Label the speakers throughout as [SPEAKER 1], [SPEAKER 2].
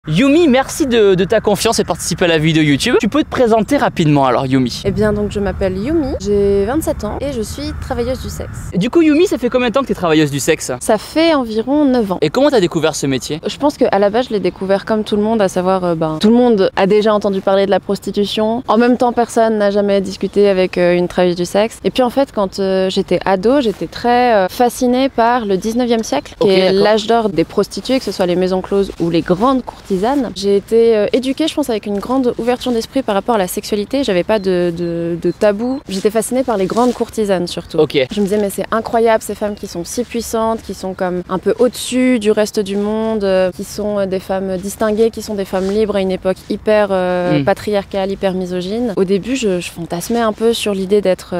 [SPEAKER 1] Yumi, merci de ta confiance et de participer à la vidéo YouTube. Tu peux te présenter rapidement alors, Yumi?
[SPEAKER 2] Eh bien, donc je m'appelle Yumi, j'ai 27 ans et je suis travailleuse du sexe.
[SPEAKER 1] Et du coup, Yumi, ça fait combien de temps que tu es travailleuse du sexe?
[SPEAKER 2] Ça fait environ 9 ans.
[SPEAKER 1] Et comment tu as découvert ce métier?
[SPEAKER 2] Je pense qu'à la base, je l'ai découvert comme tout le monde, à savoir, tout le monde a déjà entendu parler de la prostitution. En même temps, personne n'a jamais discuté avec une travailleuse du sexe. Et puis en fait, quand j'étais ado, j'étais très fascinée par le 19e siècle, qui est l'âge d'or des prostituées, que ce soit les maisons closes ou les grandes courtisanes. J'ai été éduquée, je pense, avec une grande ouverture d'esprit par rapport à la sexualité. J'avais pas de tabou. J'étais fascinée par les grandes courtisanes surtout. Je me disais, mais c'est incroyable ces femmes qui sont si puissantes, qui sont comme un peu au-dessus du reste du monde, qui sont des femmes distinguées, qui sont des femmes libres à une époque hyper patriarcale, hyper misogyne. Au début, je fantasmais un peu sur l'idée d'être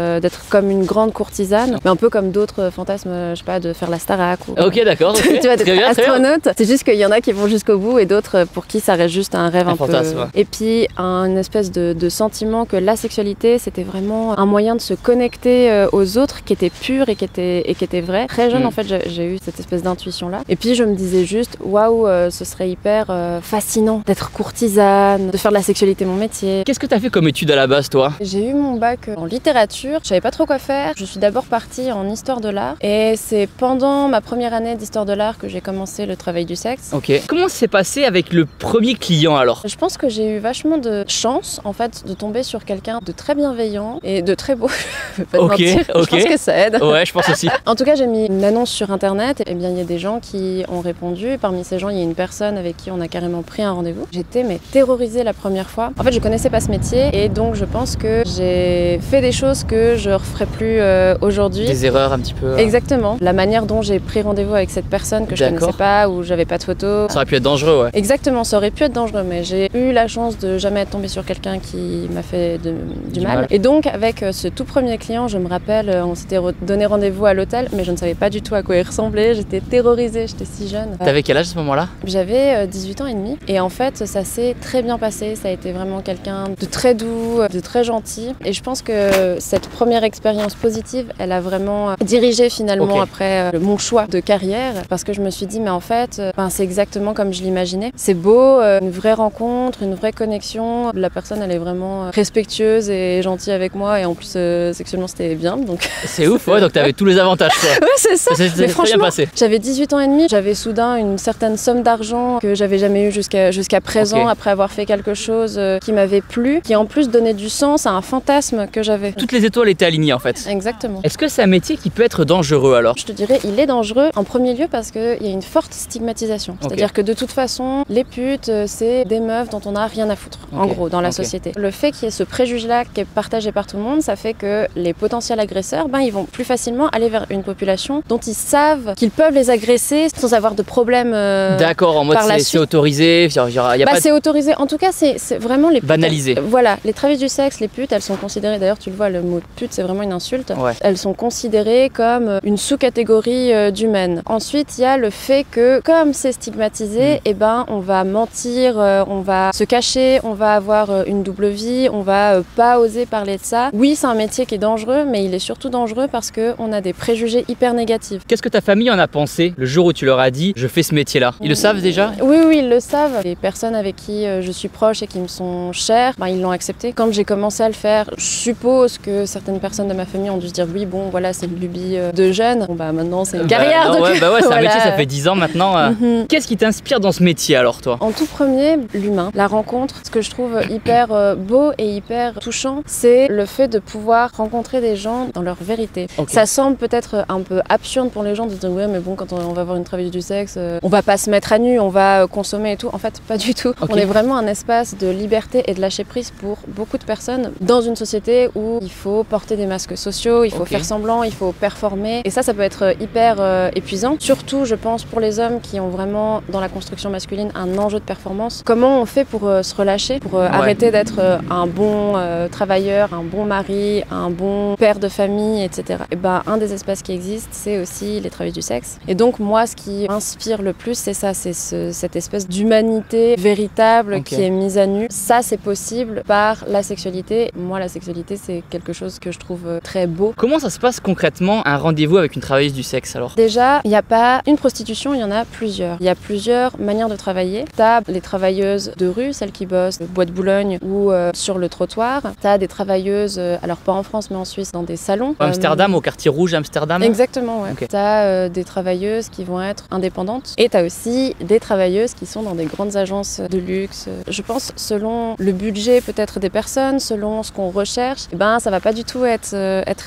[SPEAKER 2] comme une grande courtisane, mais un peu comme d'autres fantasmes, je sais pas, de faire la Starac ou
[SPEAKER 1] d'accord.
[SPEAKER 2] tu vois, d'être astronaute. C'est juste qu'il y en a qui vont jusqu'au bout et d'autres pour qui ça reste juste un rêve un peu.
[SPEAKER 1] Fantasme.
[SPEAKER 2] Et puis une espèce de sentiment que la sexualité c'était vraiment un moyen de se connecter aux autres qui était pur et qui était vrai. Très jeune en fait j'ai eu cette espèce d'intuition là. Et puis je me disais juste waouh, ce serait hyper fascinant d'être courtisane, de faire de la sexualité mon métier.
[SPEAKER 1] Qu'est-ce que tu as fait comme étude à la base toi?
[SPEAKER 2] J'ai eu mon bac en littérature, je savais pas trop quoi faire. Je suis d'abord partie en histoire de l'art et c'est pendant ma première année d'histoire de l'art que j'ai commencé le travail du sexe.
[SPEAKER 1] Comment ça s'est passé avec le premier client alors?
[SPEAKER 2] Je pense que j'ai eu vachement de chance en fait de tomber sur quelqu'un de très bienveillant et de très beau. Je vais pas te mentir. Je pense que ça aide.
[SPEAKER 1] Ouais, je pense aussi.
[SPEAKER 2] En tout cas, j'ai mis une annonce sur internet et bien il y a des gens qui ont répondu. Parmi ces gens, il y a une personne avec qui on a carrément pris un rendez-vous. J'étais terrorisée la première fois. En fait, je connaissais pas ce métier et donc je pense que j'ai fait des choses que je referai plus aujourd'hui.
[SPEAKER 1] Des erreurs un petit peu.
[SPEAKER 2] Exactement. La manière dont j'ai pris rendez-vous avec cette personne que je connaissais pas ou j'avais pas de photos.
[SPEAKER 1] Ça aurait pu être dangereux, ouais.
[SPEAKER 2] Exactement, ça aurait pu être dangereux, mais j'ai eu la chance de jamais être tombée sur quelqu'un qui m'a fait du mal. Et donc, avec ce tout premier client, je me rappelle, on s'était donné rendez-vous à l'hôtel, mais je ne savais pas du tout à quoi il ressemblait. J'étais terrorisée, j'étais si jeune.
[SPEAKER 1] T'avais quel âge à ce moment-là?
[SPEAKER 2] J'avais 18 ans et demi. Et en fait, ça s'est très bien passé. Ça a été vraiment quelqu'un de très doux, de très gentil. Et je pense que cette première expérience positive, elle a vraiment dirigé finalement après mon choix de carrière. Parce que je me suis dit, mais en fait, c'est exactement comme je l'imaginais. C'est beau, une vraie rencontre, une vraie connexion. La personne, elle est vraiment respectueuse et gentille avec moi et en plus sexuellement c'était bien. Donc
[SPEAKER 1] c'est ouf, ouais, donc t'avais tous les avantages quoi.
[SPEAKER 2] Ouais, c'est ça. Mais franchement, j'avais 18 ans et demi, j'avais soudain une certaine somme d'argent que j'avais jamais eu jusqu'à présent après avoir fait quelque chose qui m'avait plu, qui en plus donnait du sens à un fantasme que j'avais.
[SPEAKER 1] Toutes les étoiles étaient alignées en fait.
[SPEAKER 2] Exactement.
[SPEAKER 1] Est-ce que c'est un métier qui peut être dangereux alors?
[SPEAKER 2] Je te dirais, il est dangereux en premier lieu parce qu'il y a une forte stigmatisation. C'est-à-dire que de toute façon, les putes, c'est des meufs dont on n'a rien à foutre, en gros, dans la société. Le fait qu'il y ait ce préjugé-là qui est partagé par tout le monde, ça fait que les potentiels agresseurs, ils vont plus facilement aller vers une population dont ils savent qu'ils peuvent les agresser sans avoir de problème.
[SPEAKER 1] D'accord, en mode c'est autorisé,
[SPEAKER 2] c'est autorisé. En tout cas, c'est vraiment les
[SPEAKER 1] banalisé.
[SPEAKER 2] Voilà, les travailleuses du sexe, les putes, elles sont considérées, d'ailleurs tu le vois, le mot pute c'est vraiment une insulte. Elles sont considérées comme une sous-catégorie d'humaines. Ensuite, il y a le fait que comme c'est stigmatisé, on va mentir, on va se cacher, on va avoir une double vie, on va pas oser parler de ça. Oui, c'est un métier qui est dangereux, mais il est surtout dangereux parce qu'on a des préjugés hyper négatifs.
[SPEAKER 1] Qu'est-ce que ta famille en a pensé le jour où tu leur as dit je fais ce métier-là? Ils le savent déjà?
[SPEAKER 2] Oui, ils le savent. Les personnes avec qui je suis proche et qui me sont chères, ils l'ont accepté. Quand j'ai commencé à le faire, je suppose que certaines personnes de ma famille ont dû se dire oui, bon, voilà, c'est une lubie de jeune. Bon, maintenant, c'est une carrière.
[SPEAKER 1] C'est un métier, ça fait 10 ans maintenant. Qu'est-ce qui t'inspire dans ce métier alors, toi?
[SPEAKER 2] En tout premier, l'humain, la rencontre. Ce que je trouve hyper beau et hyper touchant, c'est le fait de pouvoir rencontrer des gens dans leur vérité. Ça semble peut-être un peu absurde pour les gens de dire ouais, mais bon, quand on va voir une travailleuse du sexe, on va pas se mettre à nu, on va consommer et tout. En fait, pas du tout. On est vraiment un espace de liberté et de lâcher prise pour beaucoup de personnes dans une société où il faut porter des masques sociaux, il faut faire semblant, il faut performer. Et ça peut être hyper épuisant. Surtout, je pense, pour les hommes qui ont vraiment dans la construction masculine un enjeu de performance. Comment on fait pour se relâcher, pour arrêter d'être un bon travailleur, un bon mari, un bon père de famille, etc. Et un des espaces qui existent, c'est aussi les travailleuses du sexe. Et donc moi, ce qui m'inspire le plus, c'est ça, c'est cette espèce d'humanité véritable qui est mise à nu. Ça, c'est possible par la sexualité. Moi, la sexualité, c'est quelque chose que je trouve très beau.
[SPEAKER 1] Comment ça se passe concrètement un rendez-vous avec une travailleuse du sexe alors?
[SPEAKER 2] Déjà, il n'y a pas une prostitution, il y en a plusieurs. Il y a plusieurs manières de travailler travailler. T'as les travailleuses de rue, celles qui bossent au Bois de Boulogne ou sur le trottoir. T'as des travailleuses, alors pas en France mais en Suisse, dans des salons.
[SPEAKER 1] Amsterdam, au quartier rouge Amsterdam.
[SPEAKER 2] Exactement, ouais.
[SPEAKER 1] Okay.
[SPEAKER 2] T'as des travailleuses qui vont être indépendantes et t'as aussi des travailleuses qui sont dans des grandes agences de luxe. Je pense selon le budget peut-être des personnes, selon ce qu'on recherche, eh ben ça va pas du tout être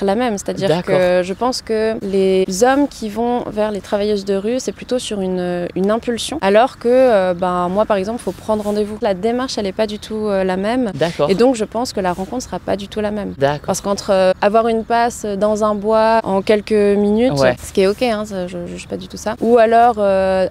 [SPEAKER 2] la même. C'est-à-dire que je pense que les hommes qui vont vers les travailleuses de rue, c'est plutôt sur une impulsion, alors que moi par exemple, faut prendre rendez-vous. La démarche, elle est pas du tout la même.
[SPEAKER 1] D'accord.
[SPEAKER 2] Et donc je pense que la rencontre sera pas du tout la même.
[SPEAKER 1] D'accord.
[SPEAKER 2] Parce qu'entre avoir une passe dans un bois en quelques minutes, ce qui est ok, hein, je juge pas du tout ça, ou alors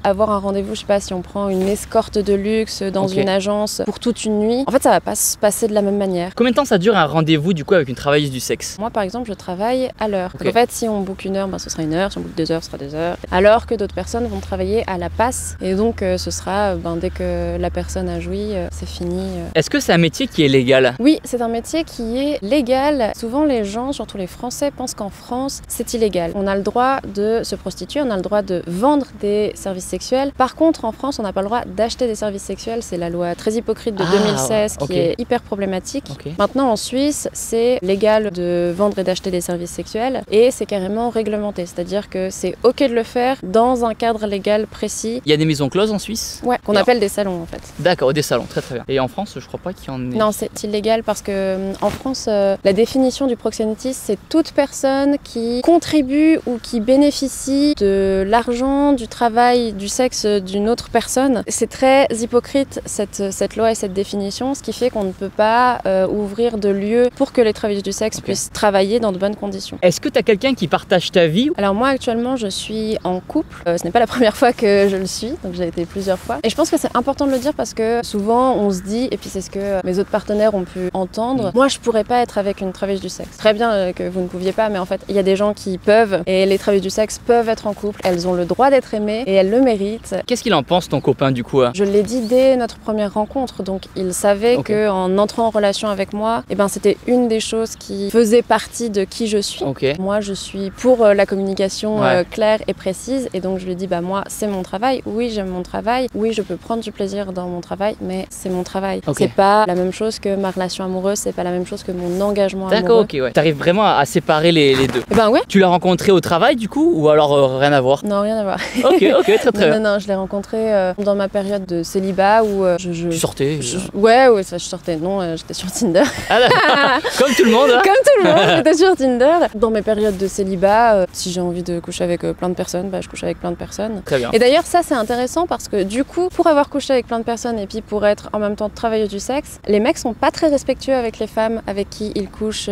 [SPEAKER 2] avoir un rendez-vous, je sais pas, si on prend une escorte de luxe dans une agence pour toute une nuit, en fait ça va pas se passer de la même manière.
[SPEAKER 1] Combien de temps ça dure un rendez-vous du coup avec une travailleuse du sexe?
[SPEAKER 2] Moi par exemple, je travaille à l'heure. Donc en fait, si on book 1 heure, ce sera 1 heure, si on book 2 heures, ce sera 2 heures. Alors que d'autres personnes vont travailler à la passe, et donc ce sera dès que la personne a joui, c'est fini.
[SPEAKER 1] Est-ce que c'est un métier qui est légal?
[SPEAKER 2] Oui, c'est un métier qui est légal. Souvent les gens, surtout les Français, pensent qu'en France c'est illégal. On a le droit de se prostituer, on a le droit de vendre des services sexuels. Par contre, en France, on n'a pas le droit d'acheter des services sexuels. C'est la loi très hypocrite de 2016 qui est hyper problématique. Maintenant, en Suisse, c'est légal de vendre et d'acheter des services sexuels et c'est carrément réglementé. C'est-à-dire que c'est ok de le faire dans un cadre légal précis.
[SPEAKER 1] Il y a des maisons closes en Suisse?
[SPEAKER 2] Ouais, qu'on appelle des salons en fait.
[SPEAKER 1] D'accord, des salons, très très bien. Et en France, je crois pas qu'il y en ait.
[SPEAKER 2] Non, c'est illégal parce que en France, la définition du proxénétisme, c'est toute personne qui contribue ou qui bénéficie de l'argent, du travail, du sexe d'une autre personne. C'est très hypocrite cette loi et cette définition, ce qui fait qu'on ne peut pas ouvrir de lieu pour que les travailleuses du sexe puissent travailler dans de bonnes conditions.
[SPEAKER 1] Est-ce que tu as quelqu'un qui partage ta vie?
[SPEAKER 2] Alors moi actuellement je suis en couple, ce n'est pas la première fois que je le suis, donc j'ai été plusieurs fois. Et je pense que c'est important de le dire parce que souvent on se dit, et puis c'est ce que mes autres partenaires ont pu entendre, moi je pourrais pas être avec une travailleuse du sexe. Très bien que vous ne pouviez pas, mais en fait il y a des gens qui peuvent, et les travailleuses du sexe peuvent être en couple, elles ont le droit d'être aimées et elles le méritent.
[SPEAKER 1] Qu'est-ce qu'il en pense ton copain du coup?
[SPEAKER 2] Je l'ai dit dès notre première rencontre, donc il savait qu'en entrant en relation avec moi, c'était une des choses qui faisait partie de qui je suis. Moi je suis pour la communication claire et précise, et donc je lui dis moi c'est mon travail, oui j'aime mon travail, oui je peux prendre du plaisir dans mon travail, mais c'est mon travail. C'est pas la même chose que ma relation amoureuse, c'est pas la même chose que mon engagement amoureux.
[SPEAKER 1] D'accord, ok, ouais. T'arrives vraiment à séparer les deux? Ouais. Tu l'as rencontré au travail du coup, ou alors rien à voir?
[SPEAKER 2] Non, rien à voir.
[SPEAKER 1] Ok, très bien.
[SPEAKER 2] Non, je l'ai rencontré dans ma période de célibat où
[SPEAKER 1] Tu sortais?
[SPEAKER 2] Ouais, ça je sortais. Non, j'étais sur Tinder.
[SPEAKER 1] Ah d'accord. Comme tout le monde.
[SPEAKER 2] Comme tout le monde, j'étais sur Tinder. Dans mes périodes de célibat, si j'ai envie de coucher avec plein de personnes, je couche avec plein de personnes.
[SPEAKER 1] Très bien.
[SPEAKER 2] Et d'ailleurs, ça c'est intéressant parce que du coup, pour avoir couché avec plein de personnes et puis pour être en même temps travailleuse du sexe, les mecs sont pas très respectueux avec les femmes avec qui ils couchent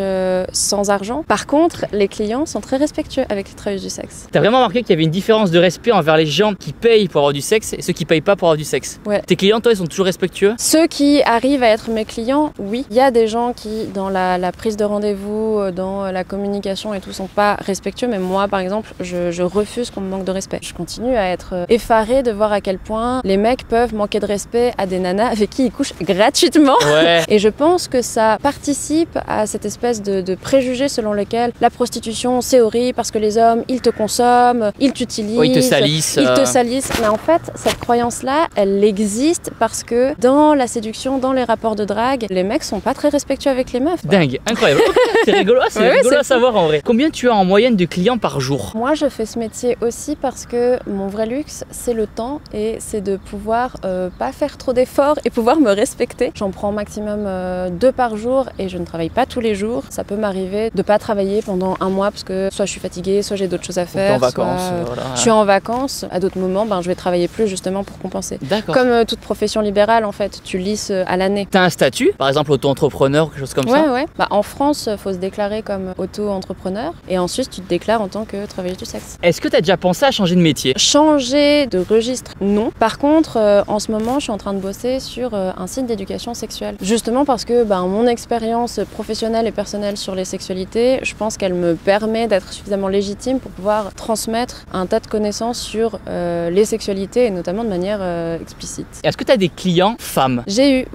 [SPEAKER 2] sans argent. Par contre, les clients sont très respectueux avec les travailleuses du sexe.
[SPEAKER 1] T'as vraiment remarqué qu'il y avait une différence de respect envers les gens qui payent pour avoir du sexe et ceux qui payent pas pour avoir du sexe?
[SPEAKER 2] Ouais.
[SPEAKER 1] Tes clients, toi, ils sont toujours respectueux?
[SPEAKER 2] Ceux qui arrivent à être mes clients, oui. Il y a des gens qui, dans la prise de rendez-vous, dans la communication et tout, sont pas respectueux, mais moi, par exemple, je refuse qu'on me manque de respect. Je continue à être effarée de voir à quel point les mecs peuvent manquer de respect à des nanas avec qui ils couchent gratuitement.
[SPEAKER 1] Ouais.
[SPEAKER 2] Et je pense que ça participe à cette espèce de préjugé selon lequel la prostitution, c'est horrible parce que les hommes, ils te consomment, ils t'utilisent,
[SPEAKER 1] ils te salissent.
[SPEAKER 2] Ils te salissent. Mais en fait, cette croyance-là, elle existe parce que dans la séduction, dans les rapports de drague, les mecs sont pas très respectueux avec les meufs.
[SPEAKER 1] Dingue, incroyable. C'est rigolo, rigolo à savoir en vrai. Combien tu as en moyenne de clients par jour?
[SPEAKER 2] Moi, je fais ce métier aussi parce que mon vrai luxe, c'est le temps et c'est de pouvoir pas faire trop d'efforts et pouvoir me respecter. J'en prends maximum 2 par jour et je ne travaille pas tous les jours. Ça peut m'arriver de pas travailler pendant un mois parce que soit je suis fatiguée, soit j'ai d'autres choses à faire.
[SPEAKER 1] En vacances,
[SPEAKER 2] voilà. Je suis en vacances. À d'autres moments, je vais travailler plus justement pour compenser.
[SPEAKER 1] D'accord.
[SPEAKER 2] Comme toute profession libérale, en fait, tu lisses à l'année.
[SPEAKER 1] T'as un statut, par exemple auto-entrepreneur ou quelque chose comme ça?
[SPEAKER 2] Ouais. En France, faut se déclarer comme auto-entrepreneur et en Suisse, tu te déclares en tant que travailleuse du sexe.
[SPEAKER 1] Est-ce que t'as déjà pensé à changer de métier?
[SPEAKER 2] Changer de registre, non. Par contre, en ce moment, je suis en train de bosser sur un site d'éducation sexuelle. Justement parce que mon expérience professionnelle et personnelle sur les sexualités, je pense qu'elle me permet d'être suffisamment légitime pour pouvoir transmettre un tas de connaissances sur les sexualités et notamment de manière explicite.
[SPEAKER 1] Est-ce que tu as des clients femmes?
[SPEAKER 2] J'ai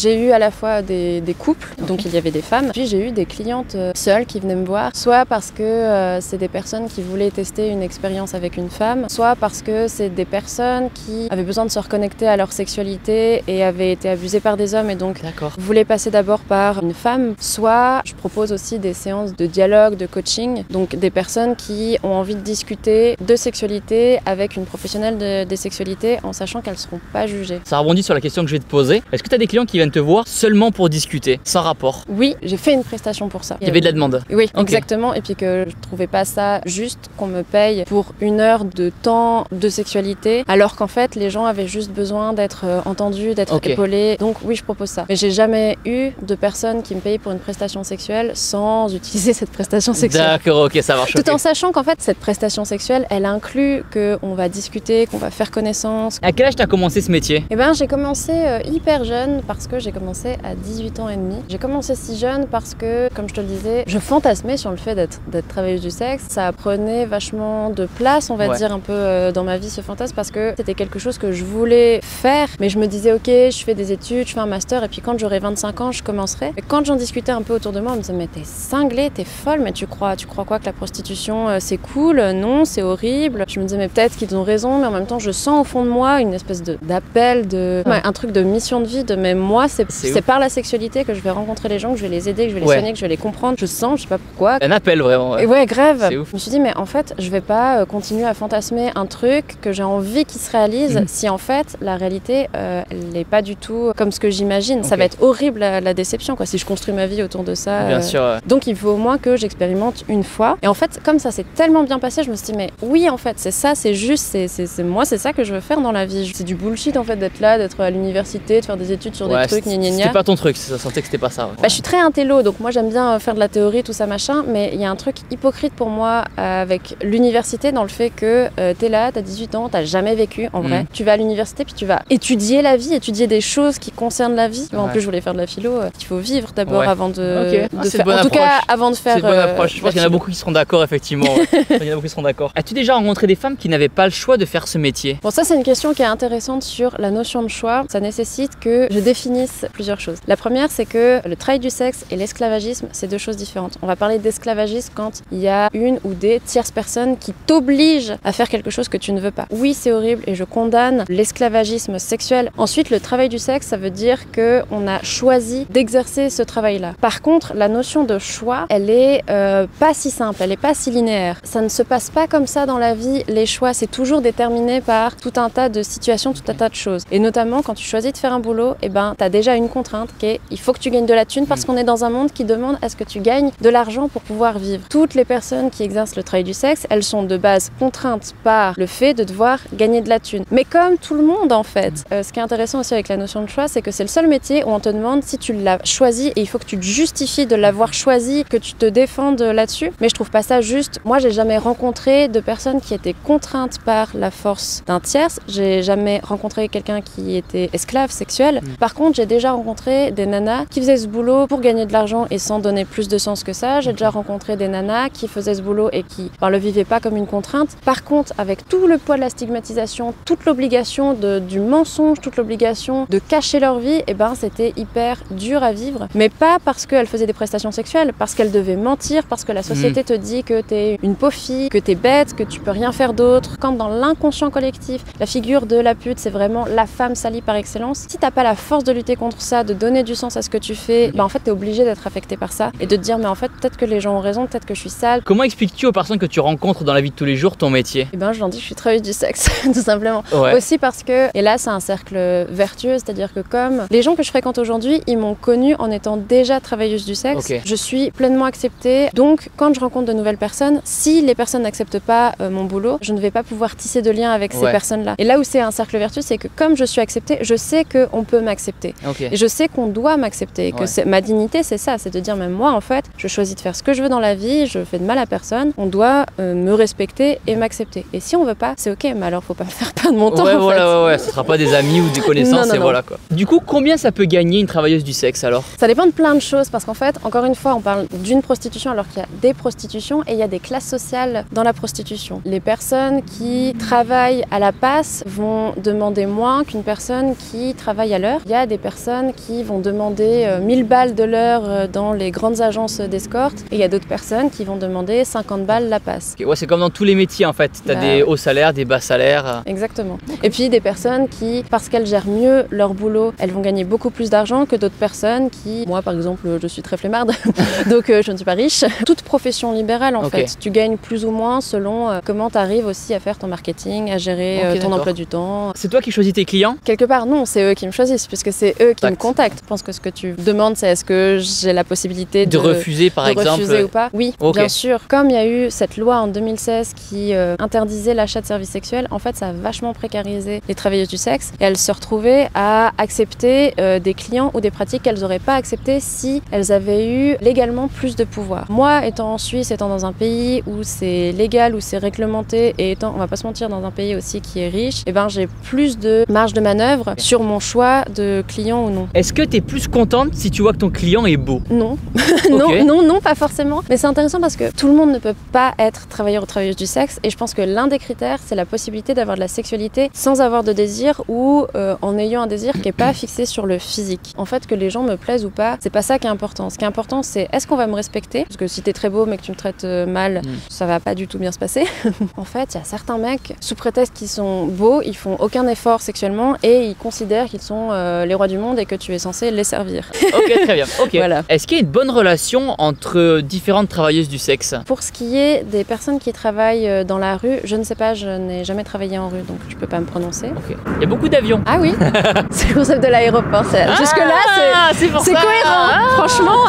[SPEAKER 2] eu à la fois des couples, donc il y avait des femmes, puis j'ai eu des clientes seules qui venaient me voir, soit parce que c'est des personnes qui voulaient tester une expérience avec une femme, soit parce que c'est des personnes qui avaient besoin de se reconnecter à leur sexualité et avaient été abusés par des hommes et donc voulaient passer d'abord par une femme. Soit je propose aussi des séances de dialogue, de coaching, donc des personnes qui ont envie de discuter de sexualité avec une professionnelle des sexualités en sachant qu'elles ne seront pas jugées.
[SPEAKER 1] Ça rebondit sur la question que je vais te poser. Est-ce que tu as des clients qui viennent te voir seulement pour discuter, sans rapport?
[SPEAKER 2] Oui, j'ai fait une prestation pour ça.
[SPEAKER 1] Il y avait de la demande?
[SPEAKER 2] Oui, exactement. Et puis que je trouvais pas ça juste qu'on me paye pour 1 heure de temps de sexualité, alors qu'en fait les gens avaient juste besoin d'être entendus, d'être épaulés. Donc oui, je propose ça. Mais j'ai jamais eu de personnes qui me payaient pour une prestation sexuelle sans utiliser cette prestation sexuelle.
[SPEAKER 1] D'accord, ok, ça marche.
[SPEAKER 2] Tout en sachant qu'en fait cette prestation sexuelle, elle inclut qu'on va discuter, qu'on va faire connaissance.
[SPEAKER 1] À quel âge t'as commencé ce métier?
[SPEAKER 2] Eh ben j'ai commencé hyper jeune parce que j'ai commencé à 18 ans et demi. J'ai commencé si jeune parce que, comme je te le disais, je fantasmais sur le fait d'être travailleuse du sexe. Ça prenait vachement de place, on va dire, un peu dans ma vie ce fantasme parce que c'était quelque chose que je voulais faire. Mais je me disais, ok, je fais des études, je fais un master et puis quand j'aurai 25 ans, je commencerai. Et quand j'en discutais un peu autour de moi, on me disait, mais t'es cinglée, t'es folle, mais tu crois quoi que la prostitution c'est cool? Non, c'est horrible. Je me disais, mais peut-être qu'ils ont raison, mais en même temps, je sens au fond de moi une espèce d'appel, un truc de mission de vie, de mais moi, c'est par la sexualité que je vais rencontrer les gens, que je vais les aider, que je vais les soigner, que je vais les comprendre. Je sens, je sais pas pourquoi.
[SPEAKER 1] Un appel vraiment.
[SPEAKER 2] Et ouais, grave.
[SPEAKER 1] Je
[SPEAKER 2] me suis dit, mais en fait, je vais pas continuer à fantasmer un truc que j'ai envie qu'il se réalise si en fait la réalité elle n'est pas du tout comme ce que j'imagine. Ça va être horrible la déception quoi si je construis ma vie autour de ça.
[SPEAKER 1] Bien sûr.
[SPEAKER 2] Donc il faut au moins que j'expérimente une fois. Et en fait, comme ça s'est tellement bien passé, je me suis dit mais oui en fait c'est ça, c'est juste, c'est moi, c'est ça que je veux faire dans la vie. C'est du bullshit en fait d'être là, d'être à l'université, de faire des études sur des trucs,
[SPEAKER 1] C'était pas ton truc, ça sentait que c'était pas ça.
[SPEAKER 2] Je suis très intello, donc moi j'aime bien faire de la théorie, tout ça machin, mais il y a un truc hypocrite pour moi avec l'université dans le fait que t'es là, t'as 18 ans, t'as jamais vécu en vrai. Tu vas à l'université puis tu vas étudier la vie, étudier des choses qui concernent la vie. En plus je voulais faire de la philo, il faut vivre d'abord avant de faire. En tout cas avant de faire.
[SPEAKER 1] C'est une bonne approche. Je pense qu'il y en a beaucoup qui seront d'accord effectivement. Il y en a beaucoup qui seront d'accord. As-tu déjà rencontré des femmes qui n'avaient pas le choix de faire ce métier?
[SPEAKER 2] Bon ça c'est une question qui est intéressante sur la notion de choix. Ça nécessite que je définisse plusieurs choses. La première c'est que le travail du sexe et l'esclavagisme c'est deux choses différentes. On va parler d'esclavagisme quand il y a une ou des tierces personnes qui t'obligent à faire quelque chose que tu ne veux pas. Oui c'est horrible et je condamne l'esclavagisme sexuel. Ensuite le travail du sexe ça veut dire qu'on a choisi d'exercer ce travail-là. Par contre la notion de choix elle est pas si simple, elle est pas si linéaire. Ça ne se passe pas comme ça dans la vie. Les choix c'est toujours déterminé par tout un tas de situations, tout un tas de choses. Et notamment quand tu choisis de faire un boulot, et ben t'as déjà une contrainte qui est il faut que tu gagnes de la thune parce qu'on est dans un monde qui demande à ce que tu gagnes de l'argent pour pouvoir vivre. Toutes les personnes qui exercent le travail du sexe, elles sont de base contraintes par le fait de devoir gagner de la thune. Mais comme tout le monde en fait, ce qui est intéressant aussi avec la notion de choix, c'est que c'est le seul métier où on te demande si tu l'as choisi et il faut que tu te justifies de l'avoir choisi, que tu te défendes là-dessus. Mais je trouve pas ça juste. Moi j'ai jamais rencontré de personnes qui étaient contraintes par la force d'un tierce. J'ai jamais rencontré quelqu'un qui était esclave sexuel. Par contre j'ai déjà rencontré des nanas qui faisaient ce boulot pour gagner de l'argent et sans donner plus de sens que ça. J'ai déjà rencontré des nanas qui faisaient ce boulot et qui le vivaient pas comme une contrainte. Par contre avec tout le poids de la stigmatisation, toute l'obligation du mensonge, toute l'obligation de cacher leur vie, et ben c'était hyper dur à vivre. Mais pas parce qu'elles faisaient des prestations sexuelles, parce qu'elles devaient mentir, parce que la société te dit que t'es une pauvre fille, que t'es bête, que tu peux rien faire d'autre. Quand dans l'inconscient collectif, la figure de la pute c'est vraiment la femme salie par excellence. Si t'as pas la force de lutter contre ça, de donner du sens à ce que tu fais, ben en fait t'es obligé d'être affecté par ça et de te dire mais en fait peut-être que les gens ont raison, peut-être que je suis sale.
[SPEAKER 1] Comment expliques-tu aux personnes que tu rencontres dans la vie de tous les jours ton métier?
[SPEAKER 2] Et ben je leur dis que je suis travailleuse du sexe tout simplement. Aussi parce que, et là c'est un cercle vertueux, c'est-à-dire que comme les gens que je fréquente aujourd'hui, ils m'ont connue en étant déjà travailleuse du sexe, je suis pleinement acceptée. Donc quand je rencontre de nouvelles personnes, si les personnes n'acceptent pas mon boulot, je ne vais pas pouvoir tisser de lien avec ces personnes-là. Et là où c'est un cercle vertueux, c'est que comme je suis acceptée, je sais qu'on peut m'accepter. Et je sais qu'on doit m'accepter, que ma dignité c'est ça, c'est de dire même moi en fait, je choisis de faire ce que je veux dans la vie, je fais de mal à personne, on doit me respecter et m'accepter. Et si on veut pas, c'est ok, mais alors faut pas me faire perdre mon temps.
[SPEAKER 1] Ce sera pas des amis ou des connaissances et voilà quoi. Du coup, combien ça peut gagner une travailleuse du sexe alors?
[SPEAKER 2] Ça dépend de plein de choses parce qu'en fait, encore une fois, on parle d'une prostitution alors qu'il y a des prostitutions et il y a des classes sociales dans la prostitution. Les personnes qui travaillent à la passe vont demander moins qu'une personne qui travaille à l'heure. Il y a des personnes qui vont demander 1000 balles de l'heure dans les grandes agences d'escorte et il y a d'autres personnes qui vont demander 50 balles la passe.
[SPEAKER 1] C'est comme dans tous les métiers en fait, t'as des hauts salaires, des bas salaires.
[SPEAKER 2] Exactement. Et puis aussi des personnes qui, parce qu'elles gèrent mieux leur boulot, elles vont gagner beaucoup plus d'argent que d'autres personnes qui, moi par exemple, je suis très flemmarde, donc je ne suis pas riche. Toute profession libérale en fait, tu gagnes plus ou moins selon comment tu arrives aussi à faire ton marketing, à gérer ton emploi du temps.
[SPEAKER 1] C'est toi qui choisis tes clients?
[SPEAKER 2] Quelque part non, c'est eux qui me choisissent puisque c'est eux qui me contactent. Je pense que ce que tu demandes c'est est-ce que j'ai la possibilité
[SPEAKER 1] de refuser par exemple?
[SPEAKER 2] Refuser ou pas? Oui, bien sûr. Comme il y a eu cette loi en 2016 qui interdisait l'achat de services sexuels, en fait ça a vachement précarisé les travailleuses du sexe et elles se retrouvaient à accepter des clients ou des pratiques qu'elles n'auraient pas acceptées si elles avaient eu légalement plus de pouvoir. Moi, étant en Suisse, étant dans un pays où c'est légal, où c'est réglementé et étant, on va pas se mentir, dans un pays aussi qui est riche, eh ben, j'ai plus de marge de manœuvre sur mon choix de client ou non.
[SPEAKER 1] Est-ce que tu es plus contente si tu vois que ton client est beau?
[SPEAKER 2] Non. non, pas forcément. Mais c'est intéressant parce que tout le monde ne peut pas être travailleur ou travailleuse du sexe et je pense que l'un des critères, c'est la possibilité d'avoir de la sexualité sans avoir de désir ou en ayant un désir qui n'est pas fixé sur le physique. En fait, que les gens me plaisent ou pas, c'est pas ça qui est important. Ce qui est important, c'est est-ce qu'on va me respecter? Parce que si t'es très beau mais que tu me traites mal, ça va pas du tout bien se passer. En fait, il y a certains mecs, sous prétexte qu'ils sont beaux, ils font aucun effort sexuellement et ils considèrent qu'ils sont les rois du monde et que tu es censé les servir.
[SPEAKER 1] Ok, très bien. Okay.
[SPEAKER 2] Voilà.
[SPEAKER 1] Est-ce qu'il y a une bonne relation entre différentes travailleuses du sexe?
[SPEAKER 2] Pour ce qui est des personnes qui travaillent dans la rue, je ne sais pas, je n'ai jamais travaillé en rue, donc je peux pas me prononcer.
[SPEAKER 1] Okay. Il y a beaucoup d'avions.
[SPEAKER 2] Ah oui, c'est le concept de l'aéroport. Jusque-là, c'est cohérent. Franchement,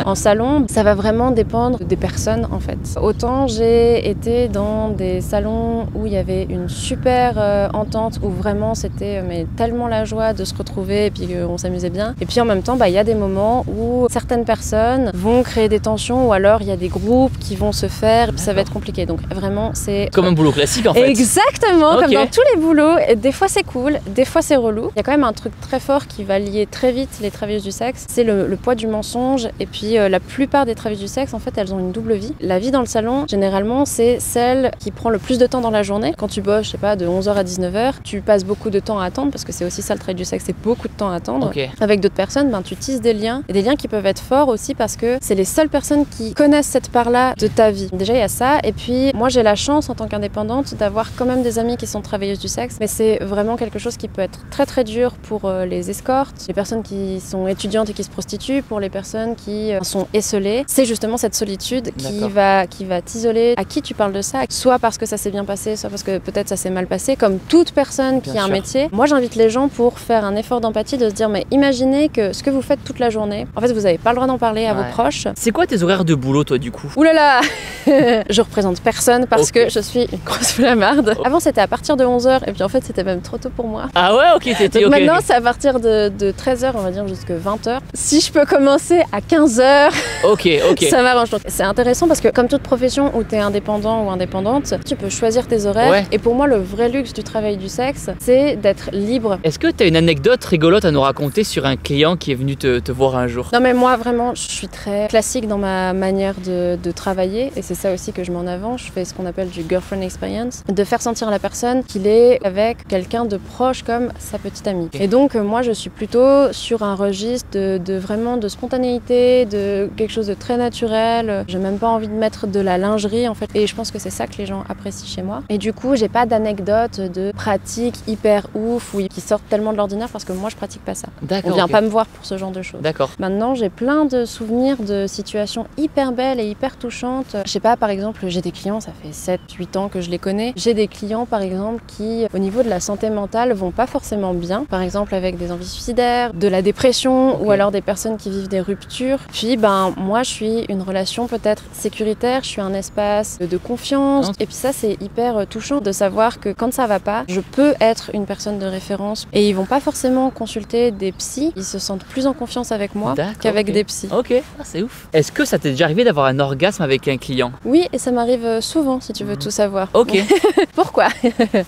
[SPEAKER 2] en salon, ça va vraiment dépendre des personnes en fait. Autant j'ai été dans des salons où il y avait une super entente, où vraiment c'était tellement la joie de se retrouver et puis qu'on s'amusait bien. Et puis en même temps, il y a des moments où certaines personnes vont créer des tensions ou alors il y a des groupes qui vont se faire et puis ça va être compliqué. Donc vraiment, c'est...
[SPEAKER 1] Comme un boulot classique en fait.
[SPEAKER 2] Exactement, comme dans tous les boulots. Et des fois c'est cool, des fois c'est relou. Il y a quand même un truc très fort qui va lier très vite les travailleuses du sexe, c'est le poids du mensonge. Et puis la plupart des travailleuses du sexe, en fait, elles ont une double vie. La vie dans le salon, généralement, c'est celle qui prend le plus de temps dans la journée. Quand tu bosses, je sais pas, de 11h à 19h, tu passes beaucoup de temps à attendre, parce que c'est aussi ça le travail du sexe, c'est beaucoup de temps à attendre. Avec d'autres personnes, tu tisses des liens. Et des liens qui peuvent être forts aussi parce que c'est les seules personnes qui connaissent cette part-là de ta vie. Déjà, il y a ça. Et puis, moi, j'ai la chance, en tant qu'indépendante, d'avoir quand même des amis qui sont travailleuses du sexe. Mais c'est vraiment quelque chose qui peut être très, très dur pour les escortes, les personnes qui sont étudiantes et qui se prostituent, pour les personnes qui sont esseulées. C'est justement cette solitude qui va t'isoler. À qui tu parles de ça? Soit parce que ça s'est bien passé, soit parce que peut-être ça s'est mal passé, comme toute personne qui a un métier. Moi, j'invite les gens pour faire un effort d'empathie, de se dire, mais imaginez que ce que vous faites toute la journée, en fait, vous n'avez pas le droit d'en parler à vos proches.
[SPEAKER 1] C'est quoi tes horaires de boulot, toi, du coup?
[SPEAKER 2] Ouh là là. Je représente personne parce que je suis une grosse flemmarde. Avant, c'était à partir de 11h et puis en fait, c'était même trop tôt pour moi.
[SPEAKER 1] Ah ouais, ok, t'étais
[SPEAKER 2] donc maintenant, c'est à partir de 13h, on va dire, jusqu'à 20h. Si je peux commencer à 15h, ça m'arrange. Donc, c'est intéressant parce que comme toute profession où tu es indépendant ou indépendante, tu peux choisir tes horaires. Et pour moi, le vrai luxe du travail du sexe, c'est d'être libre.
[SPEAKER 1] Est-ce que tu as une anecdote rigolote à nous raconter sur un client qui est venu te voir un jour?
[SPEAKER 2] Non mais moi, vraiment, je suis très classique dans ma manière de travailler et c'est ça aussi que je mets en avant. Je fais ce qu'on appelle du girlfriend experience, de faire sentir à la personne qu'il est avec quelqu'un de proche comme sa petite amie. Et donc, moi, je suis plutôt sur un registre de vraiment de spontanéité, de quelque chose de très naturel. J'ai même pas envie de mettre de la lingerie en fait. Et je pense que c'est ça que les gens apprécient chez moi. Et du coup, j'ai pas d'anecdote de pratique hyper ouf ou qui sortent tellement de l'ordinaire parce que moi, je pratique pas ça. On vient pas me voir pour ce genre de choses. Maintenant, j'ai plein de souvenirs de situations hyper belles et hyper touchantes. Je sais pas, par exemple, j'ai des clients, ça fait 7-8 ans que je les connais. J'ai des clients, par exemple, qui, au niveau de la santé mentale, vont pas forcément bien. Par exemple, avec des envies suicidaires, de la dépression ou alors des personnes qui vivent des ruptures. Puis, moi, je suis une relation peut-être sécuritaire, je suis un espace de confiance. Et puis ça, c'est hyper touchant de savoir que quand ça va pas, je peux être une personne de référence. Et ils vont pas forcément consulter des psys, ils se sentent plus en confiance avec moi qu'avec des psys.
[SPEAKER 1] C'est ouf. Est-ce que ça t'est déjà arrivé d'avoir un orgasme avec un client?
[SPEAKER 2] Oui, et ça m'arrive souvent, si tu veux tout savoir. Pourquoi?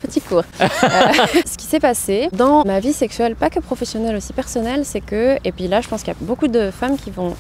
[SPEAKER 2] Petit cours. Ce qui s'est passé dans ma vie sexuelle, pas que professionnelle, aussi personnelle, c'est que, et puis là, je pense qu'il y a beaucoup de femmes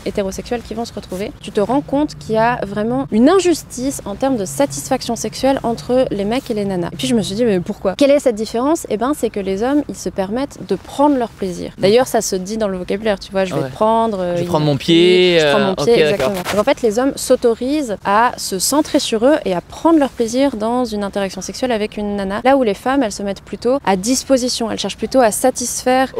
[SPEAKER 2] hétérosexuelles qui vont se retrouver, tu te rends compte qu'il y a vraiment une injustice en termes de satisfaction sexuelle entre les mecs et les nanas. Et puis je me suis dit, mais pourquoi? Quelle est cette différence? Eh ben, c'est que les hommes, ils se permettent de prendre leur plaisir. D'ailleurs, ça se dit dans le vocabulaire, tu vois, je vais prendre
[SPEAKER 1] mon pied.
[SPEAKER 2] Je prends mon pied, exactement. Donc en fait, les hommes s'autorisent à se centrer sur eux et à prendre leur plaisir dans une interaction sexuelle avec une nana. Là où les femmes, elles se mettent plutôt à disposition, elles cherchent plutôt à satisfaire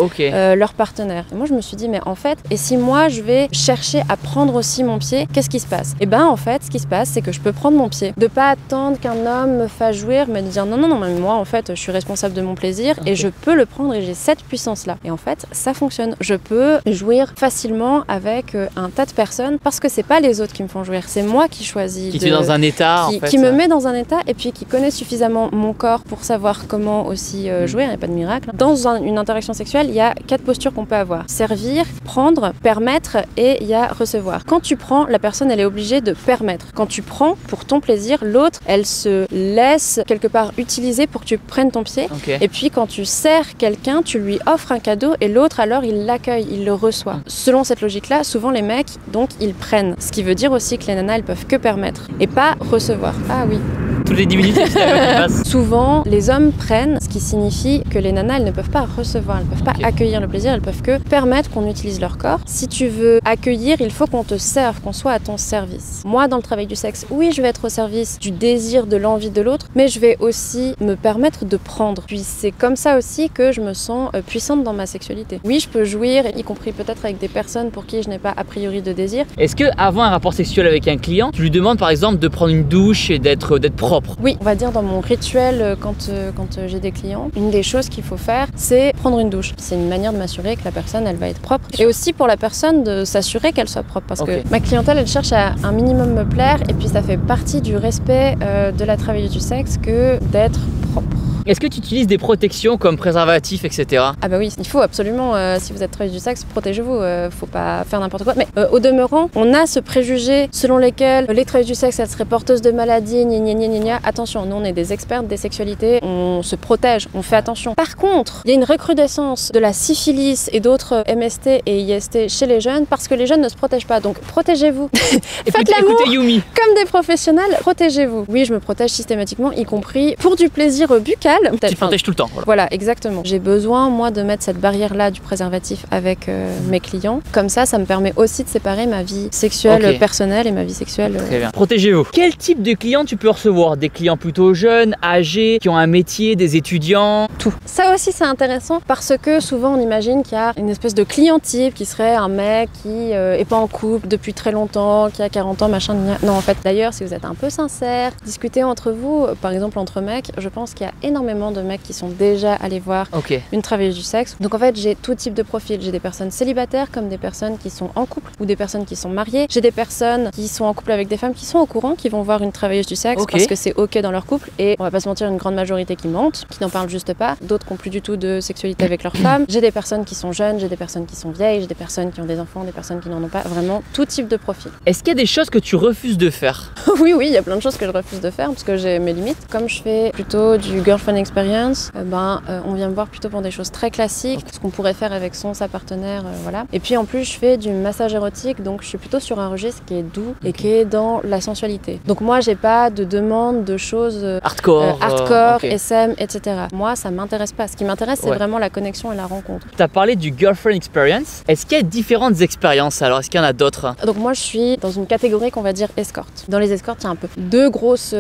[SPEAKER 2] leur partenaire. Et moi je me suis dit mais en fait, et si moi je vais chercher à prendre aussi mon pied, qu'est-ce qui se passe? Et ben en fait ce qui se passe c'est que je peux prendre mon pied, de pas attendre qu'un homme me fasse jouir, mais de dire non mais moi en fait je suis responsable de mon plaisir et je peux le prendre et j'ai cette puissance là. Et en fait ça fonctionne, je peux jouir facilement avec un tas de personnes parce que c'est pas les autres qui me font jouir, c'est moi qui choisis.
[SPEAKER 1] Qui est dans un état
[SPEAKER 2] qui me met dans un état et puis qui connaît suffisamment mon corps pour savoir comment aussi jouer, il n'y a pas de miracle. Dans une interaction sexuelle, il y a 4 postures qu'on peut avoir. Servir, prendre, permettre et il y a recevoir. Quand tu prends, la personne elle est obligée de permettre. Quand tu prends pour ton plaisir, l'autre elle se laisse quelque part utiliser pour que tu prennes ton pied. Et puis quand tu sers quelqu'un, tu lui offres un cadeau et l'autre alors il l'accueille, il le reçoit. Selon cette logique-là, souvent les mecs donc ils prennent. Ce qui veut dire aussi que les nanas elles peuvent que permettre et pas recevoir. Ah oui.
[SPEAKER 1] Toutes les 10 minutes, c'est la même qui passe.
[SPEAKER 2] Souvent, les hommes prennent, ce qui signifie que les nanas, elles ne peuvent pas recevoir, elles ne peuvent pas accueillir le plaisir, elles peuvent que permettre qu'on utilise leur corps. Si tu veux accueillir, il faut qu'on te serve, qu'on soit à ton service. Moi, dans le travail du sexe, oui, je vais être au service du désir, de l'envie de l'autre, mais je vais aussi me permettre de prendre. Puis c'est comme ça aussi que je me sens puissante dans ma sexualité. Oui, je peux jouir, y compris peut-être avec des personnes pour qui je n'ai pas a priori de désir.
[SPEAKER 1] Est-ce que avant un rapport sexuel avec un client, tu lui demandes par exemple de prendre une douche et d'être propre?
[SPEAKER 2] Oui, on va dire dans mon rituel quand j'ai des clients, une des choses qu'il faut faire, c'est prendre une douche. C'est une manière de m'assurer que la personne, elle va être propre. Et aussi pour la personne de s'assurer qu'elle soit propre. Parce que ma clientèle, elle cherche à un minimum me plaire et puis ça fait partie du respect de la travailleuse du sexe que d'être propre.
[SPEAKER 1] Est-ce que tu utilises des protections comme préservatifs, etc.
[SPEAKER 2] Ah bah oui, il faut absolument, si vous êtes travailleuse du sexe, protégez-vous, faut pas faire n'importe quoi. Mais au demeurant, on a ce préjugé selon lequel les travailleuses du sexe, elles seraient porteuses de maladies, gna. Attention, nous on est des expertes des sexualités, on se protège, on fait attention. Par contre, il y a une recrudescence de la syphilis et d'autres MST et IST chez les jeunes parce que les jeunes ne se protègent pas, donc protégez-vous. Faites l'amour comme des professionnels, protégez-vous. Oui, je me protège systématiquement, y compris pour du plaisir buccal.
[SPEAKER 1] Tu protèges tout le temps.
[SPEAKER 2] Voilà, exactement. J'ai besoin, moi, de mettre cette barrière-là du préservatif avec mes clients. Comme ça me permet aussi de séparer ma vie sexuelle personnelle et ma vie sexuelle.
[SPEAKER 1] Très bien. Protégez-vous. Quel type de clients tu peux recevoir? Des clients plutôt jeunes, âgés, qui ont un métier, des étudiants?
[SPEAKER 2] Tout. Ça aussi, c'est intéressant parce que souvent, on imagine qu'il y a une espèce de client type qui serait un mec qui est pas en couple depuis très longtemps, qui a 40 ans, machin. Non, en fait, d'ailleurs, si vous êtes un peu sincère, discutez entre vous, par exemple entre mecs, je pense qu'il y a énormément de mecs qui sont déjà allés voir une travailleuse du sexe. Donc en fait, j'ai tout type de profil. J'ai des personnes célibataires comme des personnes qui sont en couple ou des personnes qui sont mariées. J'ai des personnes qui sont en couple avec des femmes qui sont au courant, qui vont voir une travailleuse du sexe parce que c'est ok dans leur couple. Et on va pas se mentir, une grande majorité qui mentent, qui n'en parlent juste pas. D'autres qui n'ont plus du tout de sexualité avec leurs femmes. J'ai des personnes qui sont jeunes, j'ai des personnes qui sont vieilles, j'ai des personnes qui ont des enfants, des personnes qui n'en ont pas. Vraiment tout type de profil.
[SPEAKER 1] Est-ce qu'il y a des choses que tu refuses de faire?
[SPEAKER 2] Oui, il y a plein de choses que je refuse de faire parce que j'ai mes limites. Comme je fais plutôt du girlfriend experience, on vient me voir plutôt pour des choses très classiques, ce qu'on pourrait faire avec sa partenaire, voilà. Et puis en plus, je fais du massage érotique, donc je suis plutôt sur un registre qui est doux et qui est dans la sensualité. Donc moi, j'ai pas de demande de choses hardcore, SM, etc. Moi, ça m'intéresse pas. Ce qui m'intéresse, c'est vraiment la connexion et la rencontre.
[SPEAKER 1] Tu as parlé du girlfriend experience. Est-ce qu'il y a différentes expériences alors? Est-ce qu'il y en a d'autres?
[SPEAKER 2] Donc moi, je suis dans une catégorie qu'on va dire escorte. Dans les escortes, il y a un peu 2 grosses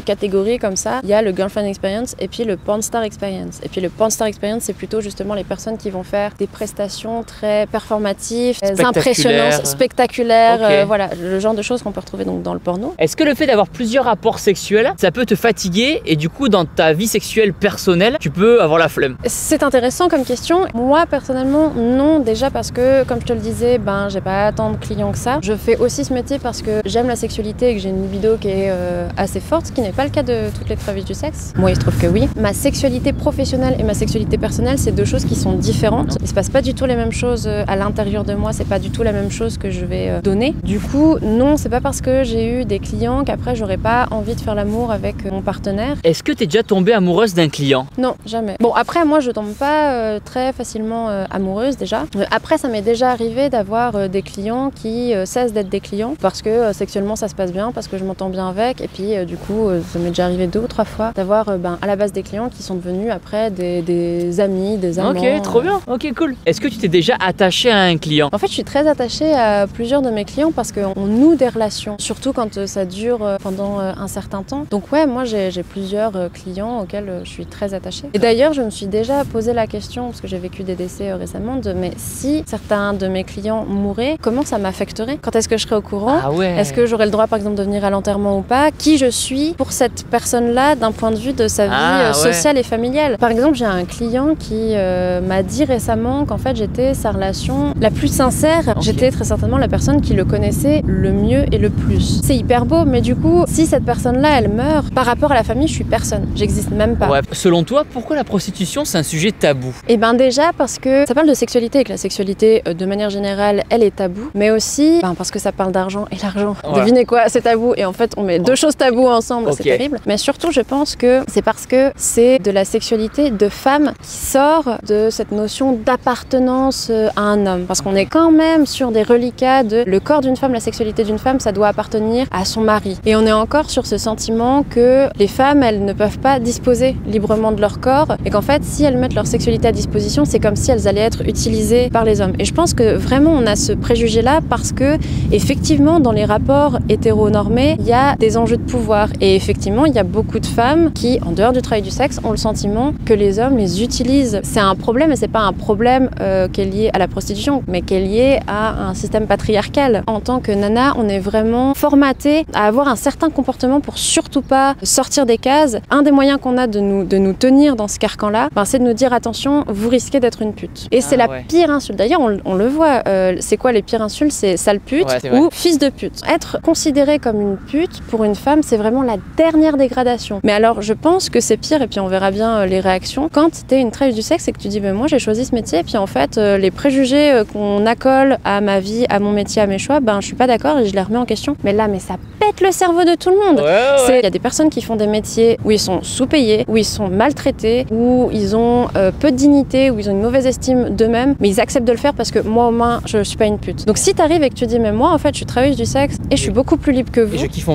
[SPEAKER 2] catégories comme ça. Il y a le girlfriend experience et puis le porn star experience. Et puis le porn star experience, c'est plutôt justement les personnes qui vont faire des prestations très performatives, impressionnantes, spectaculaires, voilà, le genre de choses qu'on peut retrouver donc dans le porno.
[SPEAKER 1] Est-ce que le fait d'avoir plusieurs rapports sexuels, ça peut te fatiguer et du coup dans ta vie sexuelle personnelle, tu peux avoir la flemme?
[SPEAKER 2] C'est intéressant comme question. Moi personnellement, non, déjà parce que comme je te le disais, j'ai pas tant de clients que ça. Je fais aussi ce métier parce que j'aime la sexualité et que j'ai une libido qui est assez forte, ce qui n'est pas le cas de toutes les travailleuses du sexe. Moi, il se trouve que oui. Ma sexualité professionnelle et ma sexualité personnelle, c'est 2 choses qui sont différentes. Il se passe pas du tout les mêmes choses à l'intérieur de moi, c'est pas du tout la même chose que je vais donner. Du coup, non, c'est pas parce que j'ai eu des clients qu'après j'aurais pas envie de faire l'amour avec mon partenaire.
[SPEAKER 1] Est-ce que t'es déjà tombée amoureuse d'un client?
[SPEAKER 2] Non, jamais. Bon, après, moi, je tombe pas très facilement amoureuse déjà. Après, ça m'est déjà arrivé d'avoir des clients qui cessent d'être des clients parce que sexuellement ça se passe bien, parce que je m'entends bien avec. Et puis, du coup, ça m'est déjà arrivé 2 ou 3 fois d'avoir à la base reste des clients qui sont devenus après des amis, des amants.
[SPEAKER 1] Ok, trop bien. Ok, cool. Est-ce que tu t'es déjà attaché à un client?
[SPEAKER 2] En fait, je suis très attachée à plusieurs de mes clients parce qu'on noue des relations, surtout quand ça dure pendant un certain temps. Donc ouais, moi j'ai plusieurs clients auxquels je suis très attachée. Et d'ailleurs, je me suis déjà posé la question, parce que j'ai vécu des décès récemment, mais si certains de mes clients mouraient, comment ça m'affecterait? Quand est-ce que je serais au courant?
[SPEAKER 1] Ah ouais.
[SPEAKER 2] Est-ce que j'aurais le droit par exemple de venir à l'enterrement ou pas? Qui je suis pour cette personne-là d'un point de vue de sa vie sociale et familiale? Par exemple, j'ai un client qui m'a dit récemment qu'en fait j'étais sa relation la plus sincère. Okay. J'étais très certainement la personne qui le connaissait le mieux et le plus. C'est hyper beau, mais du coup, si cette personne-là, elle meurt, par rapport à la famille, je suis personne. J'existe même pas.
[SPEAKER 1] Ouais. Selon toi, pourquoi la prostitution, c'est un sujet tabou?
[SPEAKER 2] Eh ben déjà parce que ça parle de sexualité et que la sexualité, de manière générale, elle est tabou. Mais aussi parce que ça parle d'argent et l'argent. Voilà. Devinez quoi, c'est tabou. Et en fait, on met deux choses taboues ensemble, c'est terrible. Mais surtout, je pense que c'est parce que c'est de la sexualité de femme qui sort de cette notion d'appartenance à un homme. Parce qu'on est quand même sur des reliquats de le corps d'une femme, la sexualité d'une femme, ça doit appartenir à son mari. Et on est encore sur ce sentiment que les femmes, elles ne peuvent pas disposer librement de leur corps et qu'en fait, si elles mettent leur sexualité à disposition, c'est comme si elles allaient être utilisées par les hommes. Et je pense que vraiment, on a ce préjugé-là parce que, effectivement, dans les rapports hétéronormés, il y a des enjeux de pouvoir. Et effectivement, il y a beaucoup de femmes qui, en dehors du travail du sexe, ont le sentiment que les hommes les utilisent. C'est un problème, et c'est pas un problème qui est lié à la prostitution, mais qui est lié à un système patriarcal. En tant que nana, on est vraiment formaté à avoir un certain comportement pour surtout pas sortir des cases. Un des moyens qu'on a de nous tenir dans ce carcan-là, c'est de nous dire attention, vous risquez d'être une pute. Et c'est la pire insulte. D'ailleurs, on le voit. C'est quoi les pires insultes? C'est sale pute ou fils de pute. Être considéré comme une pute pour une femme, c'est vraiment la dernière dégradation. Mais alors, je pense que c'est pire, et puis on verra bien les réactions. Quand t'es une travailleuse du sexe et que tu dis moi j'ai choisi ce métier, et puis en fait les préjugés qu'on accole à ma vie, à mon métier, à mes choix, je suis pas d'accord et je les remets en question. Mais là, ça pète le cerveau de tout le monde. Il y a des personnes qui font des métiers où ils sont sous-payés, où ils sont maltraités, où ils ont peu de dignité, où ils ont une mauvaise estime d'eux-mêmes, mais ils acceptent de le faire parce que moi au moins je suis pas une pute. Donc si t'arrives et que tu dis moi en fait je suis travailleuse du sexe et je suis beaucoup plus libre que vous,
[SPEAKER 1] et je kiffe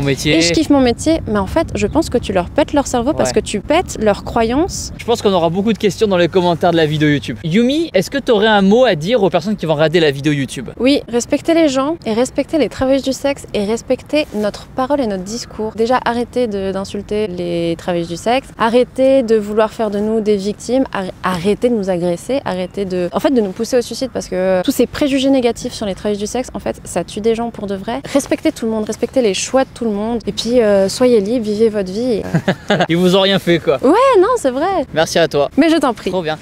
[SPEAKER 1] mon métier,
[SPEAKER 2] mais en fait je pense que tu leur pètes leur cerveau parce que tu pètes leurs croyances.
[SPEAKER 1] Je pense qu'on aura beaucoup de questions dans les commentaires de la vidéo YouTube. Yumi, est-ce que tu aurais un mot à dire aux personnes qui vont regarder la vidéo YouTube?
[SPEAKER 2] Oui, respectez les gens et respectez les travailleuses du sexe et respectez notre parole et notre discours. Déjà, arrêtez d'insulter les travailleuses du sexe, arrêtez de vouloir faire de nous des victimes, arrêtez de nous agresser, arrêtez de nous pousser au suicide parce que tous ces préjugés négatifs sur les travailleuses du sexe, en fait, ça tue des gens pour de vrai. Respectez tout le monde, respectez les choix de tout le monde et puis soyez libres, vivez votre vie.
[SPEAKER 1] Ils vous ont rien fait quoi.
[SPEAKER 2] Ouais, non, c'est vrai.
[SPEAKER 1] Merci à toi.
[SPEAKER 2] Mais je t'en prie.
[SPEAKER 1] Trop bien.